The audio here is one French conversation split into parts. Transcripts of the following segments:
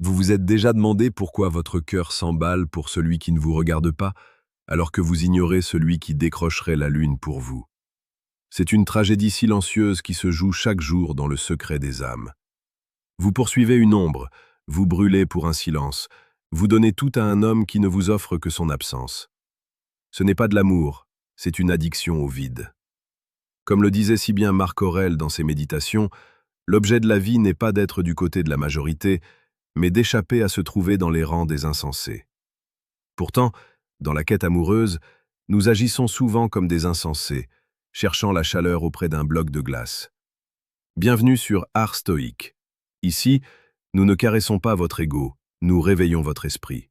Vous vous êtes déjà demandé pourquoi votre cœur s'emballe pour celui qui ne vous regarde pas, alors que vous ignorez celui qui décrocherait la lune pour vous. C'est une tragédie silencieuse qui se joue chaque jour dans le secret des âmes. Vous poursuivez une ombre, vous brûlez pour un silence, vous donnez tout à un homme qui ne vous offre que son absence. Ce n'est pas de l'amour, c'est une addiction au vide. Comme le disait si bien Marc Aurèle dans ses méditations, l'objet de la vie n'est pas d'être du côté de la majorité, mais d'échapper à se trouver dans les rangs des insensés. Pourtant, dans la quête amoureuse, nous agissons souvent comme des insensés, cherchant la chaleur auprès d'un bloc de glace. Bienvenue sur Art Stoïque. Ici, nous ne caressons pas votre ego, nous réveillons votre esprit.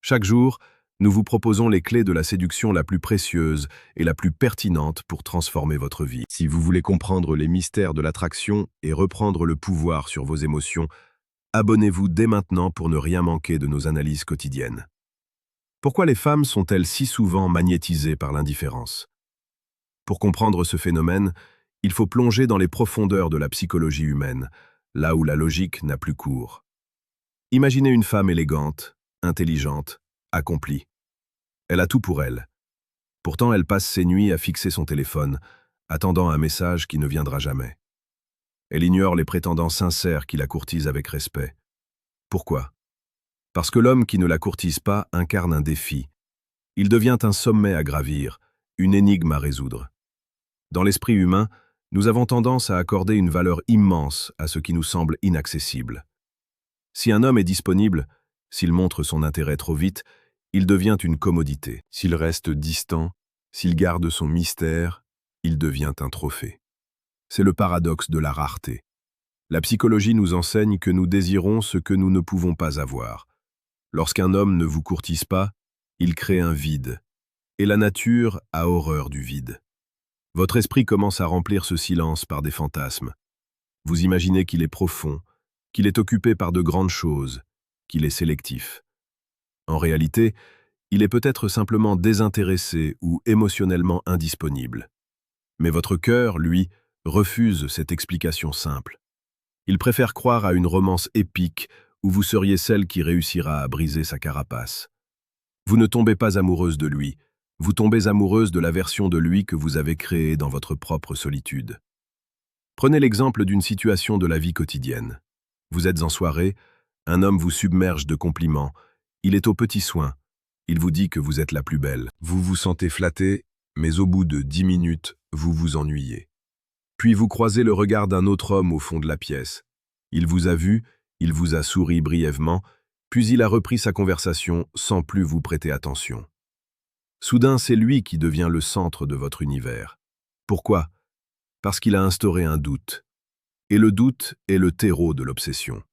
Chaque jour, nous vous proposons les clés de la séduction la plus précieuse et la plus pertinente pour transformer votre vie. Si vous voulez comprendre les mystères de l'attraction et reprendre le pouvoir sur vos émotions, abonnez-vous dès maintenant pour ne rien manquer de nos analyses quotidiennes. Pourquoi les femmes sont-elles si souvent magnétisées par l'indifférence? Pour comprendre ce phénomène, il faut plonger dans les profondeurs de la psychologie humaine, là où la logique n'a plus cours. Imaginez une femme élégante, intelligente, accomplie. Elle a tout pour elle. Pourtant, elle passe ses nuits à fixer son téléphone, attendant un message qui ne viendra jamais. Elle ignore les prétendants sincères qui la courtisent avec respect. Pourquoi? Parce que l'homme qui ne la courtise pas incarne un défi. Il devient un sommet à gravir, une énigme à résoudre. Dans l'esprit humain, nous avons tendance à accorder une valeur immense à ce qui nous semble inaccessible. Si un homme est disponible, s'il montre son intérêt trop vite, il devient une commodité. S'il reste distant, s'il garde son mystère, il devient un trophée. C'est le paradoxe de la rareté. La psychologie nous enseigne que nous désirons ce que nous ne pouvons pas avoir. Lorsqu'un homme ne vous courtise pas, il crée un vide. Et la nature a horreur du vide. Votre esprit commence à remplir ce silence par des fantasmes. Vous imaginez qu'il est profond, qu'il est occupé par de grandes choses, qu'il est sélectif. En réalité, il est peut-être simplement désintéressé ou émotionnellement indisponible. Mais votre cœur, lui, refuse cette explication simple. Il préfère croire à une romance épique où vous seriez celle qui réussira à briser sa carapace. Vous ne tombez pas amoureuse de lui, vous tombez amoureuse de la version de lui que vous avez créée dans votre propre solitude. Prenez l'exemple d'une situation de la vie quotidienne. Vous êtes en soirée, un homme vous submerge de compliments, il est aux petits soins, il vous dit que vous êtes la plus belle. Vous vous sentez flatté, mais au bout de 10 minutes, vous vous ennuyez. Puis vous croisez le regard d'un autre homme au fond de la pièce. Il vous a vu, il vous a souri brièvement, puis il a repris sa conversation sans plus vous prêter attention. Soudain, c'est lui qui devient le centre de votre univers. Pourquoi? Parce qu'il a instauré un doute. Et le doute est le terreau de l'obsession.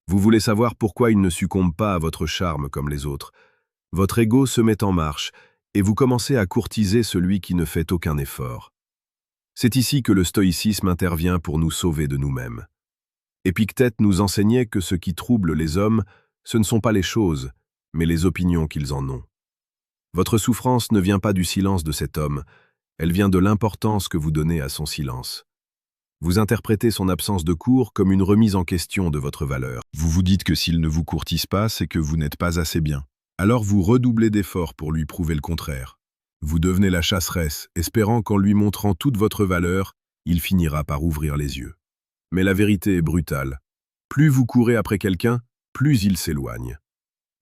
Vous voulez savoir pourquoi il ne succombe pas à votre charme comme les autres. Votre ego se met en marche et vous commencez à courtiser celui qui ne fait aucun effort. C'est ici que le stoïcisme intervient pour nous sauver de nous-mêmes. Épictète nous enseignait que ce qui trouble les hommes, ce ne sont pas les choses, mais les opinions qu'ils en ont. Votre souffrance ne vient pas du silence de cet homme, elle vient de l'importance que vous donnez à son silence. Vous interprétez son absence de cours comme une remise en question de votre valeur. Vous vous dites que s'il ne vous courtise pas, c'est que vous n'êtes pas assez bien. Alors vous redoublez d'efforts pour lui prouver le contraire. Vous devenez la chasseresse, espérant qu'en lui montrant toute votre valeur, il finira par ouvrir les yeux. Mais la vérité est brutale. Plus vous courez après quelqu'un, plus il s'éloigne.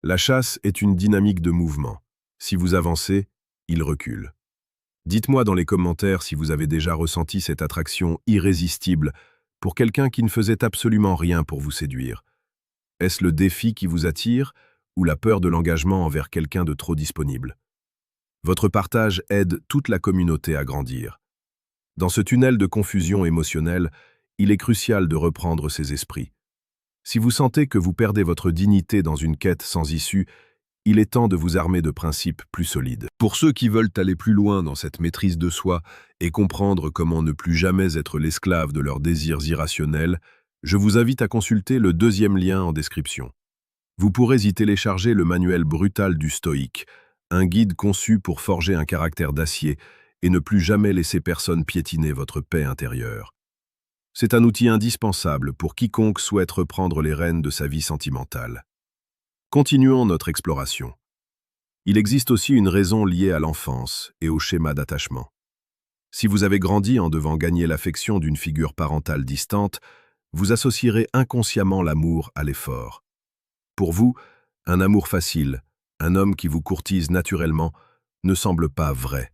La chasse est une dynamique de mouvement. Si vous avancez, il recule. Dites-moi dans les commentaires si vous avez déjà ressenti cette attraction irrésistible pour quelqu'un qui ne faisait absolument rien pour vous séduire. Est-ce le défi qui vous attire ou la peur de l'engagement envers quelqu'un de trop disponible? Votre partage aide toute la communauté à grandir. Dans ce tunnel de confusion émotionnelle, il est crucial de reprendre ses esprits. Si vous sentez que vous perdez votre dignité dans une quête sans issue, il est temps de vous armer de principes plus solides. Pour ceux qui veulent aller plus loin dans cette maîtrise de soi et comprendre comment ne plus jamais être l'esclave de leurs désirs irrationnels, je vous invite à consulter le deuxième lien en description. Vous pourrez y télécharger le manuel brutal du stoïque, un guide conçu pour forger un caractère d'acier et ne plus jamais laisser personne piétiner votre paix intérieure. C'est un outil indispensable pour quiconque souhaite reprendre les rênes de sa vie sentimentale. Continuons notre exploration. Il existe aussi une raison liée à l'enfance et au schéma d'attachement. Si vous avez grandi en devant gagner l'affection d'une figure parentale distante, vous associerez inconsciemment l'amour à l'effort. Pour vous, un amour facile, un homme qui vous courtise naturellement, ne semble pas vrai.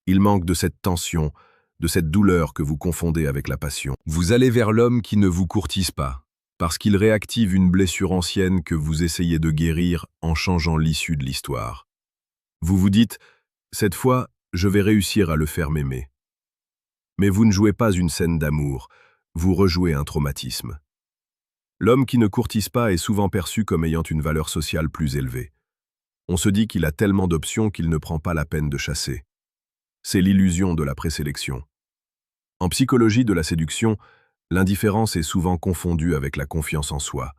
Il manque de cette tension, de cette douleur que vous confondez avec la passion. Vous allez vers l'homme qui ne vous courtise pas, parce qu'il réactive une blessure ancienne que vous essayez de guérir en changeant l'issue de l'histoire. Vous vous dites, cette fois, je vais réussir à le faire m'aimer. Mais vous ne jouez pas une scène d'amour, vous rejouez un traumatisme. L'homme qui ne courtise pas est souvent perçu comme ayant une valeur sociale plus élevée. On se dit qu'il a tellement d'options qu'il ne prend pas la peine de chasser. C'est l'illusion de la présélection. En psychologie de la séduction, l'indifférence est souvent confondue avec la confiance en soi.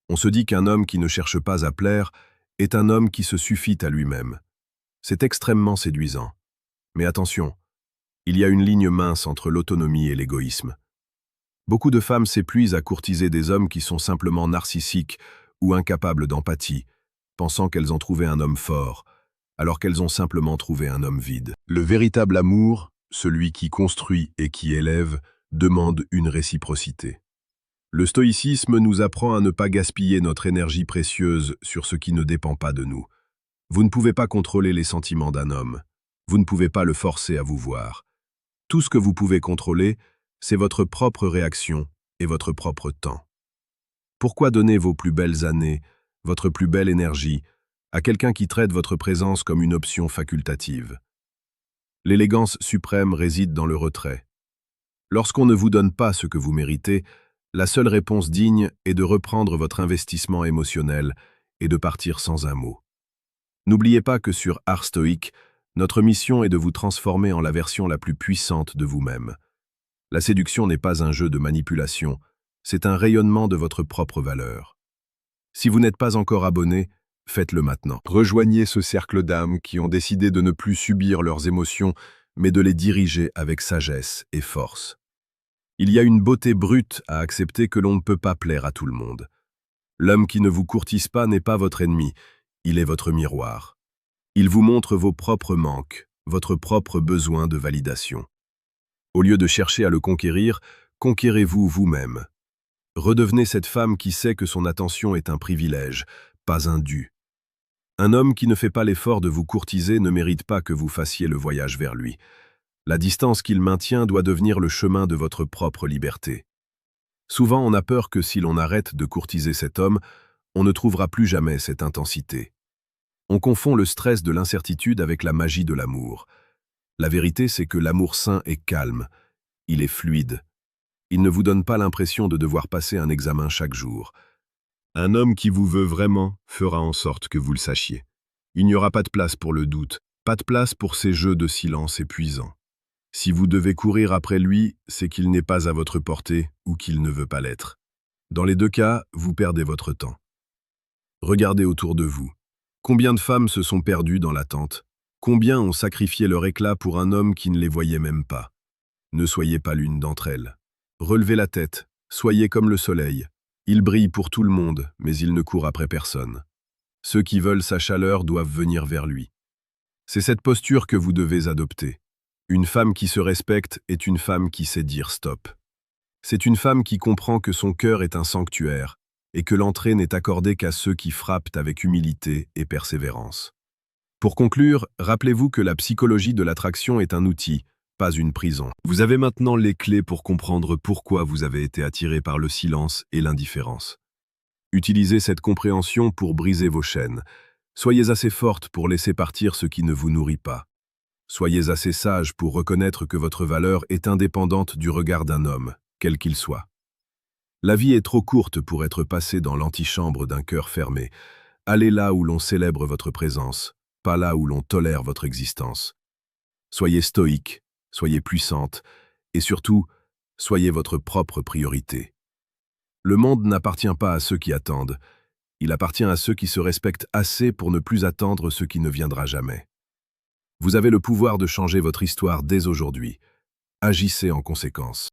On se dit qu'un homme qui ne cherche pas à plaire est un homme qui se suffit à lui-même. C'est extrêmement séduisant. Mais attention, il y a une ligne mince entre l'autonomie et l'égoïsme. Beaucoup de femmes s'épuisent à courtiser des hommes qui sont simplement narcissiques ou incapables d'empathie, pensant qu'elles ont trouvé un homme fort, alors qu'elles ont simplement trouvé un homme vide. Le véritable amour, celui qui construit et qui élève, demande une réciprocité. Le stoïcisme nous apprend à ne pas gaspiller notre énergie précieuse sur ce qui ne dépend pas de nous. Vous ne pouvez pas contrôler les sentiments d'un homme. Vous ne pouvez pas le forcer à vous voir. Tout ce que vous pouvez contrôler, c'est votre propre réaction et votre propre temps. Pourquoi donner vos plus belles années, votre plus belle énergie, à quelqu'un qui traite votre présence comme une option facultative? L'élégance suprême réside dans le retrait. Lorsqu'on ne vous donne pas ce que vous méritez, la seule réponse digne est de reprendre votre investissement émotionnel et de partir sans un mot. N'oubliez pas que sur Art Stoïque, notre mission est de vous transformer en la version la plus puissante de vous-même. La séduction n'est pas un jeu de manipulation, c'est un rayonnement de votre propre valeur. Si vous n'êtes pas encore abonné, faites-le maintenant. Rejoignez ce cercle d'âmes qui ont décidé de ne plus subir leurs émotions, mais de les diriger avec sagesse et force. Il y a une beauté brute à accepter que l'on ne peut pas plaire à tout le monde. L'homme qui ne vous courtise pas n'est pas votre ennemi, il est votre miroir. Il vous montre vos propres manques, votre propre besoin de validation. Au lieu de chercher à le conquérir, conquérez-vous vous-même. Redevenez cette femme qui sait que son attention est un privilège, pas un dû. Un homme qui ne fait pas l'effort de vous courtiser ne mérite pas que vous fassiez le voyage vers lui. La distance qu'il maintient doit devenir le chemin de votre propre liberté. Souvent, on a peur que si l'on arrête de courtiser cet homme, on ne trouvera plus jamais cette intensité. On confond le stress de l'incertitude avec la magie de l'amour. La vérité, c'est que l'amour sain est calme, il est fluide. Il ne vous donne pas l'impression de devoir passer un examen chaque jour. Un homme qui vous veut vraiment fera en sorte que vous le sachiez. Il n'y aura pas de place pour le doute, pas de place pour ces jeux de silence épuisants. Si vous devez courir après lui, c'est qu'il n'est pas à votre portée ou qu'il ne veut pas l'être. Dans les deux cas, vous perdez votre temps. Regardez autour de vous. Combien de femmes se sont perdues dans l'attente? Combien ont sacrifié leur éclat pour un homme qui ne les voyait même pas? Ne soyez pas l'une d'entre elles. Relevez la tête, soyez comme le soleil. Il brille pour tout le monde, mais il ne court après personne. Ceux qui veulent sa chaleur doivent venir vers lui. C'est cette posture que vous devez adopter. Une femme qui se respecte est une femme qui sait dire stop. C'est une femme qui comprend que son cœur est un sanctuaire et que l'entrée n'est accordée qu'à ceux qui frappent avec humilité et persévérance. Pour conclure, rappelez-vous que la psychologie de l'attraction est un outil, pas une prison. Vous avez maintenant les clés pour comprendre pourquoi vous avez été attiré par le silence et l'indifférence. Utilisez cette compréhension pour briser vos chaînes. Soyez assez forte pour laisser partir ce qui ne vous nourrit pas. Soyez assez sage pour reconnaître que votre valeur est indépendante du regard d'un homme, quel qu'il soit. La vie est trop courte pour être passée dans l'antichambre d'un cœur fermé. Allez là où l'on célèbre votre présence, pas là où l'on tolère votre existence. Soyez stoïque, soyez puissante, et surtout, soyez votre propre priorité. Le monde n'appartient pas à ceux qui attendent, il appartient à ceux qui se respectent assez pour ne plus attendre ce qui ne viendra jamais. Vous avez le pouvoir de changer votre histoire dès aujourd'hui. Agissez en conséquence.